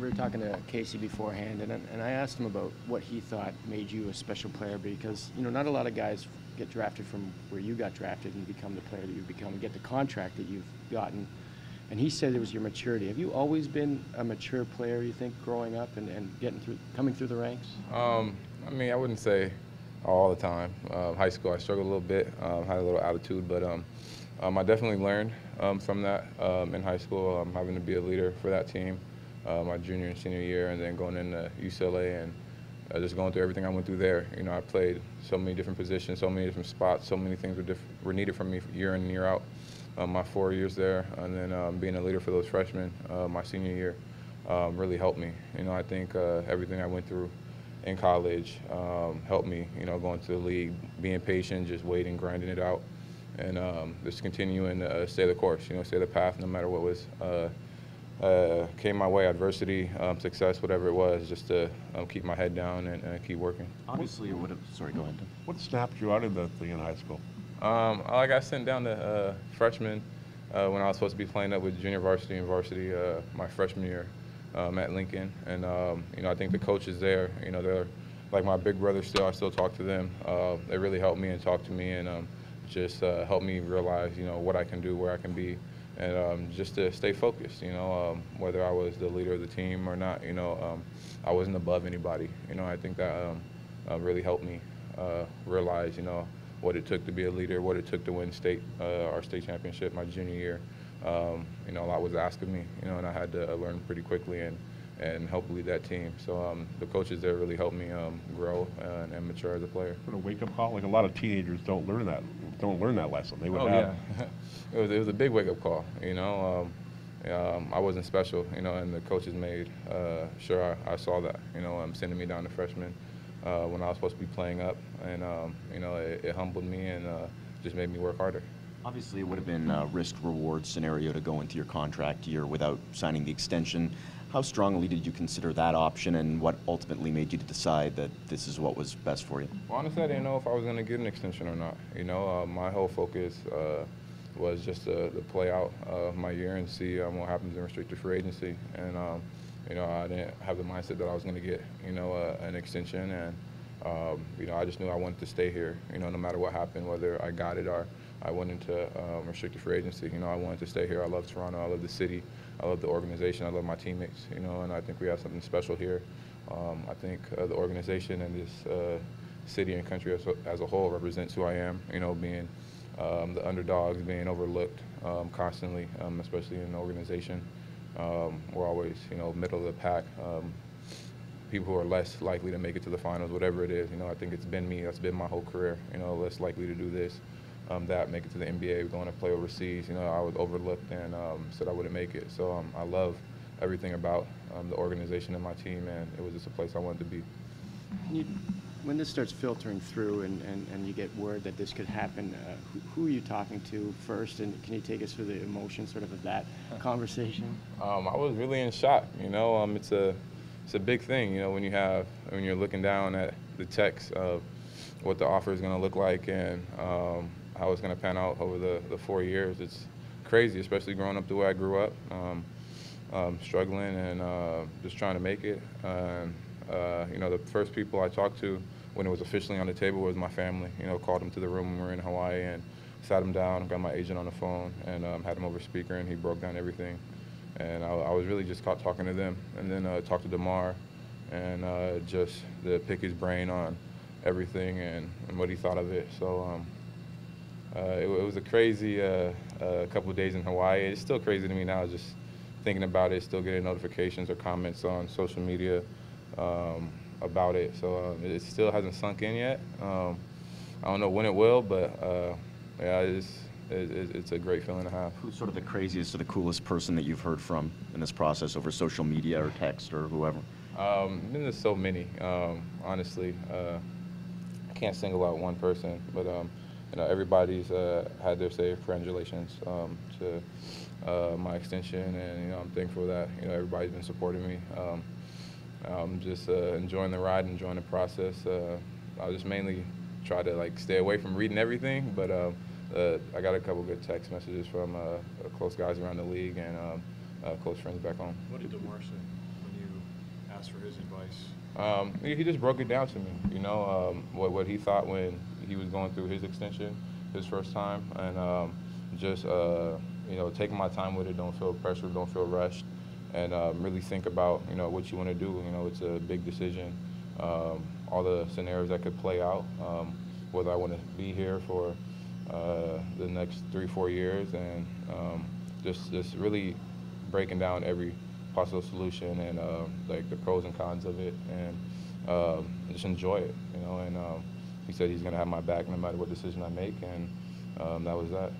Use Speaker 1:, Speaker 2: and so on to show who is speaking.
Speaker 1: We were talking to Casey beforehand, and I asked him about what he thought made you a special player because, not a lot of guys get drafted from where you got drafted and become the player that you become and get the contract that you've gotten. And he said it was your maturity. Have you always been a mature player, you think, growing up and coming through the ranks?
Speaker 2: I wouldn't say all the time. High school, I struggled a little bit, had a little attitude, but I definitely learned from that in high school, having to be a leader for that team my junior and senior year, and then going into UCLA and just going through everything I went through there. I played so many different positions, so many different spots, so many things were needed from me year in and year out. My 4 years there, and then being a leader for those freshmen my senior year really helped me. I think everything I went through in college helped me, going to the league, being patient, just waiting, grinding it out, and just continuing to stay the course, stay the path no matter what was came my way, adversity, success, whatever it was, just to keep my head down and keep working.
Speaker 3: Obviously, it would have. Sorry, go ahead.
Speaker 4: What snapped you out of the thing in high school?
Speaker 2: I got sent down to freshman when I was supposed to be playing up with junior varsity and varsity my freshman year at Lincoln. And, I think the coaches there, they're like my big brother still. I still talk to them. They really helped me and talked to me and just helped me realize, what I can do, where I can be, and just to stay focused, whether I was the leader of the team or not, I wasn't above anybody. I think that really helped me realize, what it took to be a leader, what it took to win our state championship my junior year. A lot was asked of me, and I had to learn pretty quickly and help lead that team. So the coaches there really helped me grow and mature as a player.
Speaker 4: What a wake-up call! Like a lot of teenagers don't learn that lesson. They would have.
Speaker 2: Yeah. it was a big wake-up call. I wasn't special, and the coaches made sure I saw that. Sending me down to freshman when I was supposed to be playing up, and it humbled me and just made me work harder.
Speaker 3: Obviously, it would have been a risk-reward scenario to go into your contract year without signing the extension. How strongly did you consider that option, and what ultimately made you decide that this is what was best for you?
Speaker 2: Well, honestly, I didn't know if I was going to get an extension or not. My whole focus was just to play out my year and see what happens in restricted free agency. And I didn't have the mindset that I was going to get an extension, and I just knew I wanted to stay here. No matter what happened, whether I got it or I went into restricted free agency. I wanted to stay here. I love Toronto. I love the city. I love the organization. I love my teammates. And I think we have something special here. I think the organization and this city and country as a whole represents who I am. Being the underdogs, being overlooked constantly, especially in the organization. We're always, middle of the pack. People who are less likely to make it to the finals, whatever it is. I think it's been me. That's been my whole career. Less likely to do this. That make it to the NBA, going to play overseas. I was overlooked and said I wouldn't make it. So I love everything about the organization and my team, and it was just a place I wanted to be.
Speaker 1: When this starts filtering through and you get word that this could happen, who are you talking to first, and can you take us through the emotion sort of that conversation?
Speaker 2: I was really in shock. It's a big thing. When you're looking down at the text of what the offer is going to look like and how it's going to pan out over the 4 years. It's crazy, especially growing up the way I grew up, struggling and just trying to make it. The first people I talked to when it was officially on the table was my family. Called them to the room when we were in Hawaii and sat them down, got my agent on the phone, and had him over speaker, and he broke down everything. And I was really just caught talking to them, and then talked to DeMar and just to pick his brain on everything and what he thought of it. So it was a crazy couple of days in Hawaii. It's still crazy to me now, just thinking about it, still getting notifications or comments on social media about it. So it still hasn't sunk in yet. I don't know when it will, but yeah, it's a great feeling to have.
Speaker 3: Who's sort of the craziest or the coolest person that you've heard from in this process over social media or text or whoever?
Speaker 2: There's so many, honestly. I can't single out one person, but everybody's had their say. Congratulations to my extension, and I'm thankful that everybody's been supporting me. I'm just enjoying the ride, enjoying the process. I just mainly try to stay away from reading everything, but I got a couple good text messages from close guys around the league and close friends back home.
Speaker 5: What did DeMar say when you ask for his advice?
Speaker 2: He just broke it down to me, you know, what he thought when he was going through his extension his first time, and just, you know, taking my time with it, don't feel pressured, don't feel rushed, and really think about, you know, what you want to do. You know, it's a big decision, all the scenarios that could play out, whether I want to be here for the next 3-4 years, and just really breaking down every possible solution and like the pros and cons of it, and just enjoy it, you know. And he said he's gonna have my back no matter what decision I make, and that was that.